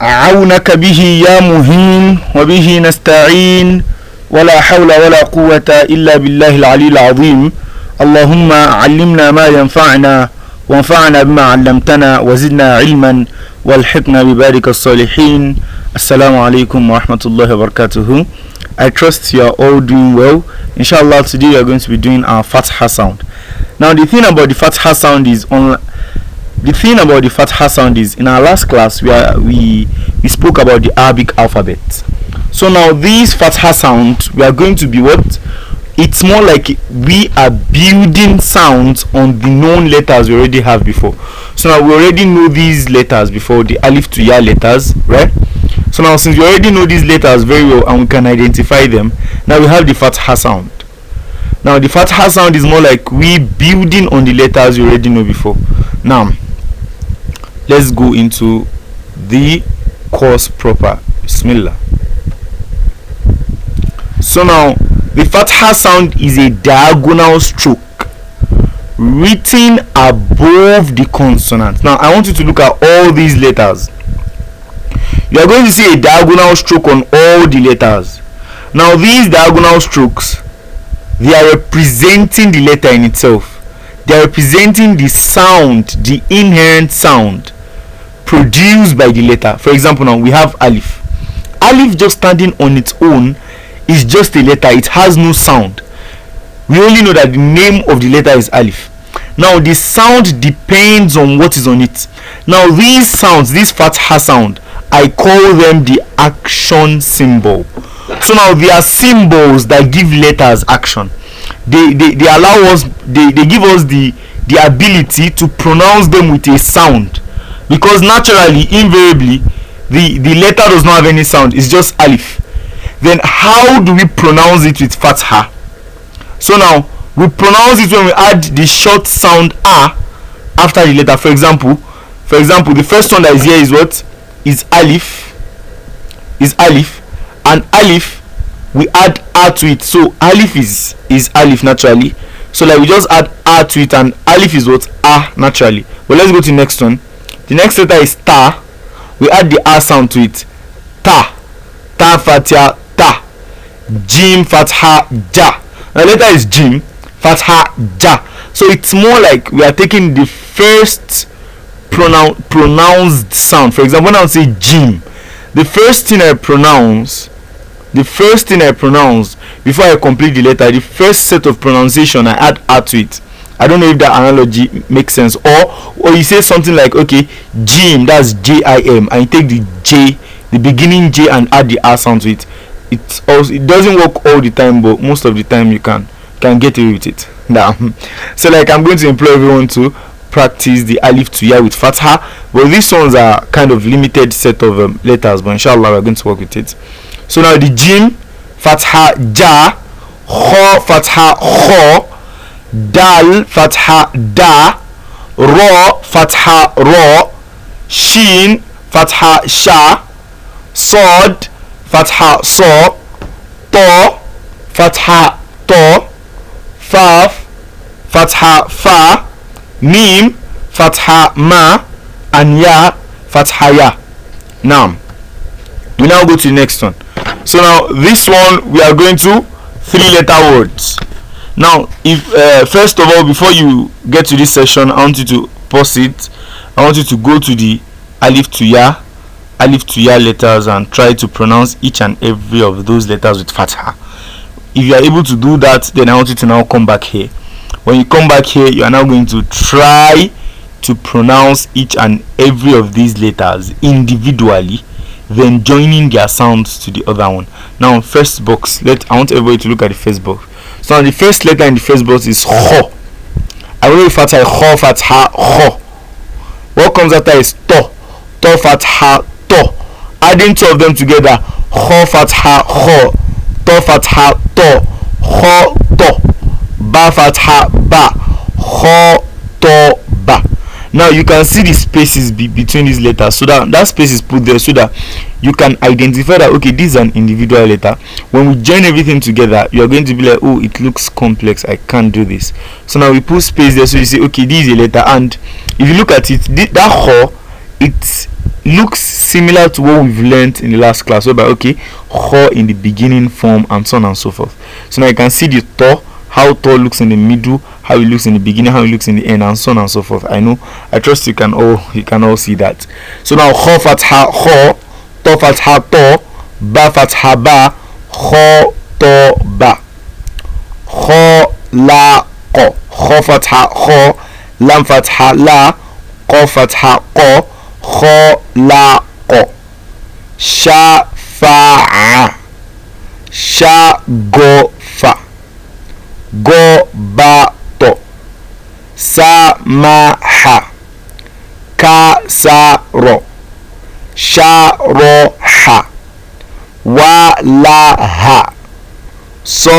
عونك به يا مهين وبه نستعين ولا حول ولا قوة إلا بالله العلي العظيم. اللهم علمنا ما ينفعنا وانفعنا بما علمتنا وزدنا علما والحقنا ببارك الصالحين. Assalamu alaikum wa rahmatullahi wa barakatuhu. I trust you are all doing well. Inshallah, today we are going to be doing our Fatha sound. Now the thing about the Fatha sound is in our last class we spoke about the Arabic alphabet. So now this Fatha sound, we are going to be it's more like we are building sounds on the known letters we already have before. So now we already know these letters before, the alif to ya letters, right? So now since we already know these letters very well and we can identify them, now we have the Fatha sound. Now the Fatha sound is more like we building on the letters you already know before. Now let's go into the course proper. Bismillah. So now the Fatha sound is a diagonal stroke written above the consonant. Now I want you to look at all these letters. You are going to see a diagonal stroke on all the letters. Now these diagonal strokes, they are representing the letter in itself. They are representing the sound, the inherent sound produced by the letter. For example, now we have alif. Alif just standing on its own is just a letter. It has no sound. We only know that the name of the letter is alif. Now the sound depends on what is on it. Now these sounds, this Fatha sound, I call them the action symbol. So now they are symbols that give letters action. They allow us, they give us the ability to pronounce them with a sound, because naturally, invariably, the letter does not have any sound. It's just alif. Then how do we pronounce it with Fatha? So now we pronounce it when we add the short sound a after the letter. For example, the first one that is here is what? Is alif. And alif, we add a to it. So alif is alif naturally. So like we just add a to it, and alif is what? A naturally. But let's go to the next one. The next letter is ta. We add the a sound to it. Ta fatha ta. Jim fatha ja. Now letter is jim fatha ja. So it's more like we are taking the first pronounced sound. For example, when I would say jim, the first thing I pronounce before I complete the letter, the first set of pronunciation, I add a to it. I don't know if that analogy makes sense. Or you say something like, okay, jim, that's J-I-M, and you take the J, the beginning J, and add the a sound to it. It doesn't work all the time, but most of the time you can get away with it. Now, so like I'm going to implore everyone to practice the alif to ya with Fatha, but these ones are kind of limited set of letters, but inshallah we're going to work with it. So now the jim Fatha ja, kho Fatha kho, dal Fatha da, ro Fatha ro, shin Fatha sha, sod Fatha so, to Fatha to, faf Fatha fa, mim Fatha ma, and ya Fatha ya. Now we now go to the next one. So now this one we are going to 3-letter words. Now if first of all, before you get to this session, I want you to pause it. I want you to go to the alif to ya letters and try to pronounce each and every of those letters with Fatha. If you are able to do that, then I want you to now come back here. When you come back here, you are now going to try to pronounce each and every of these letters individually, then joining their sounds to the other one. Now first box, I want everybody to look at the first box. So now the first letter in the first box is kho. I will refer to kho Fatha kho. What comes after is to Fatha to. Adding two of them together, kho Fatha kho, to Fatha to, kho to, ba Fatha ba, kho to ba. Now you can see the spaces between these letters, so that space is put there so that you can identify that okay, this is an individual letter. When we join everything together, you are going to be like, oh, it looks complex, I can't do this. So now we put space there, so you say okay, this is a letter. And if you look at it, that kho, it looks similar to what we've learned in the last class, whereby okay, kho in the beginning form and so on and so forth. So now you can see the to, how to looks in the middle, how it looks in the beginning, how it looks in the end, and so on and so forth. I trust you can all see that. So now kho fatha kho, to fatha to, ba fatha ba, kho to ba, kho la ko, kho fatha kho, lam fatha la, ko fatha ko, kho la ko, sha fa, sha go fa, go ba to, sa ma ha, ka sa ro, sha ro ha, wa la ha, so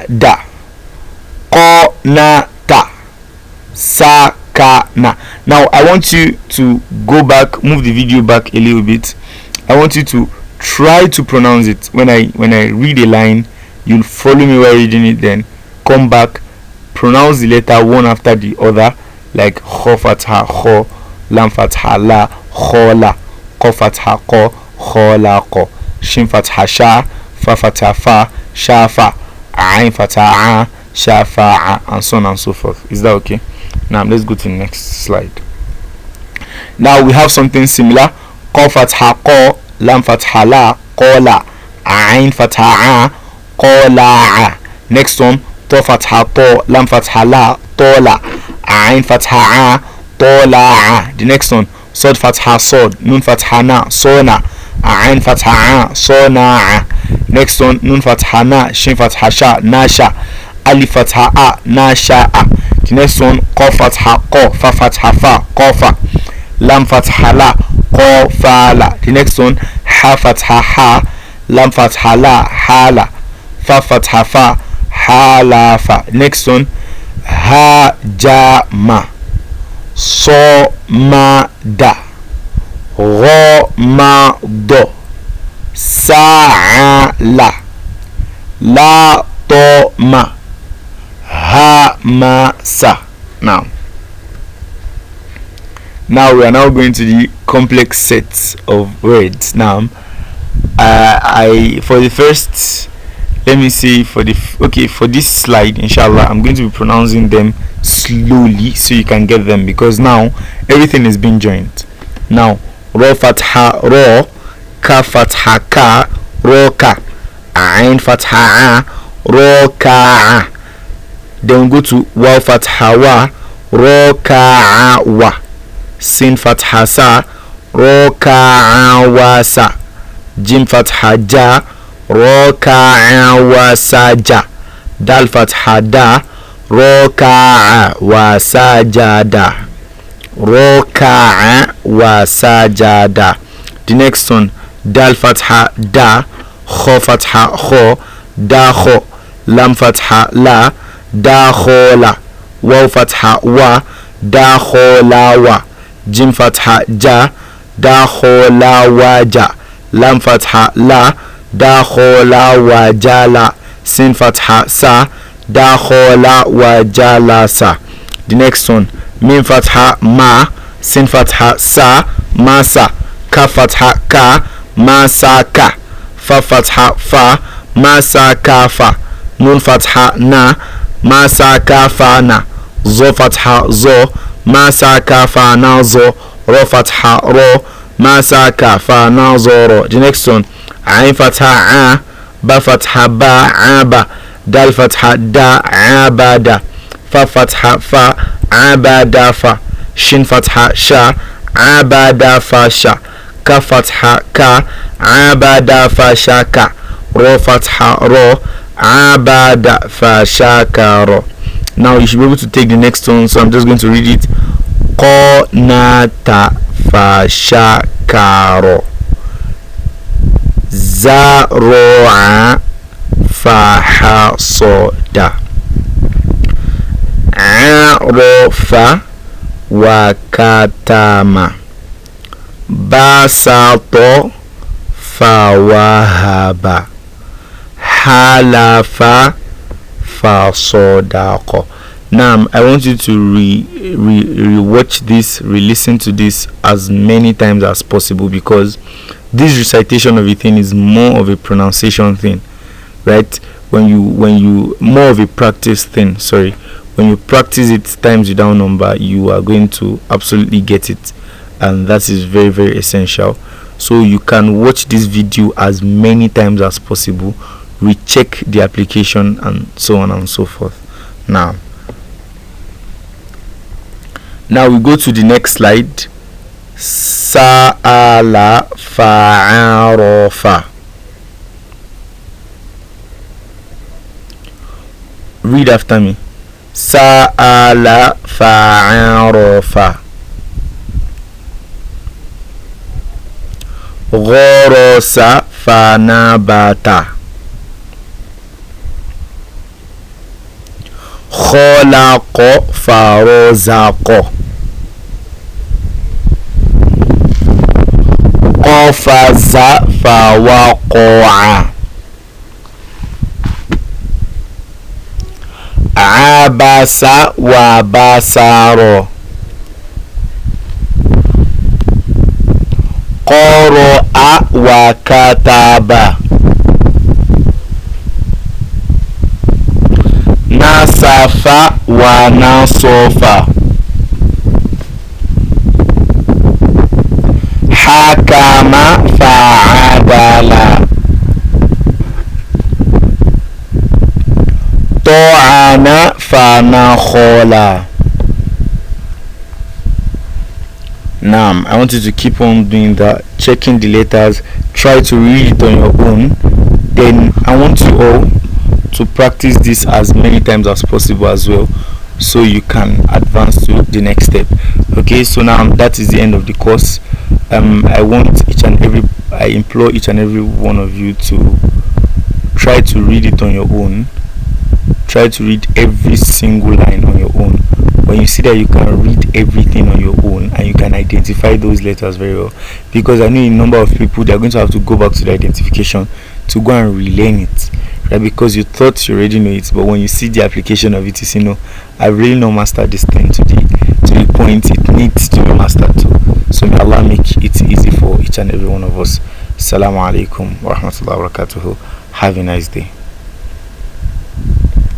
da, ko na ta, sa ka na. Now I want you to go back, move the video back a little bit. I want you to try to pronounce it. When I read a line, you'll follow me while reading it, then come back, pronounce the letter one after the other, like kho fatha kho, lam fatha la, kho la, ko fatha ko, kho la ko, shin fatha sha, fa fatha fa, sha fa, ain fatha a, sha fa a, and so on and so forth. Is that okay? Now let's go to the next slide. Now we have something similar. Ko fatha ko, lam fatha la, ko la, ain fatha a, ko la a. Next one, to fatha to, lam fatha la, to la, ain fatha a, to la a. The next one, sod fatha sod, nun fatha na, so na, ain fatha a, so na a. Next one, nun fatha na, shin fatha sha, na sha, alif fatha a, na sha a. The next one, ko fatha ko, fa fatha fa, ko fa, lam fatha la, ko fa la. The next one, ha fatha ha, lam fatha la, ha la, fa fatha fa, ha la fa. Next one, ha ja ma, so ma da, ro ma do, sa la, la to ma, ha ma sa. Now we are now going to the complex sets of words. Now for the first, let me see, for this slide, inshallah, I'm going to be pronouncing them slowly so you can get them, because now everything is being joined. Now ro fatha ro, ka fatha ka, ro ka, ain fatha a, ro ka a. Then go to waw fatha wa, ro ka wa, sin fatha sa, ro ka wa sa, jim fatha ja, ro ka wa sa ja, dal fatha da, ro ka wa sa ja da, ro ka wa sa ja da. The next one, dal fatha da, kho fatha kho, da kho, lam fatha la, da kho la, waw fatha wa, da kho la wa, jim fatha ja, da kho la wa ja, lam fatha la, da kho la wa ja la, sin fatha sa, da kho la wa ja la sa. The next one, mim fatha ma, sin fatha sa, ma sa, ka fatha ka, ma sa ka, fa fatha fa, ma sa ka fa, nun fatha na, ma sa ka fa na, zo fatha zo, ma sa ka fa na zo, ro fatha ro, ma sa ka fa na zo ro. The next one, ain fatha a, ba fatha ba, a ba, dal fatha da, a ba da, fa fatha fa, a ba da fa, shin fatha sha, a ba da fa sha, ka fatha ka, a ba da fa sha ka, ro fatha ro, a ba da fa sha ka ro. Now you should be able to take the next one, so I'm just going to read it. Ko na ta fa sha ka ro, za ro a fa ha so da, a ro fa wa ka ta ma, ba sa to fa wa ha ba, ha la fa fa so da ko. Now I want you to re-watch this, re-listen to this as many times as possible, because this recitation of a thing is more of a pronunciation thing, right? When you more of a practice thing. Sorry, when you practice it times without number, you are going to absolutely get it, and that is very, very essential. So you can watch this video as many times as possible, recheck the application, and so on and so forth. Now we go to the next slide. Sa'ala fa'arafa. Read after me. Sa'ala fa'arafa. Ghorosa fanabata. Khalaqa farozaqa. Qafaza fawaqa'a. Abasa wa basara. Qara'a wa kataba. Nasafa wa nasofa. Hakama fa'adala. To'ana fanakhola. Now I want you to keep on doing that, checking the letters, try to read it on your own. Then I want you all to practice this as many times as possible as well, so you can advance to the next step. Okay, so now that is the end of the course. I implore each and every one of you to try to read it on your own. Try to read every single line on your own. When you see that you can read everything on your own and you can identify those letters very well, because I know a number of people, they are going to have to go back to the identification to go and relearn it, right? Because you thought you already know it, but when you see the application of it, you see, no, I really not mastered this thing to the point it needs to be mastered too. So may Allah make it easy for each and every one of us. Assalamu alaikum wa rahmatullahi wa barakatuhu. Have a nice day.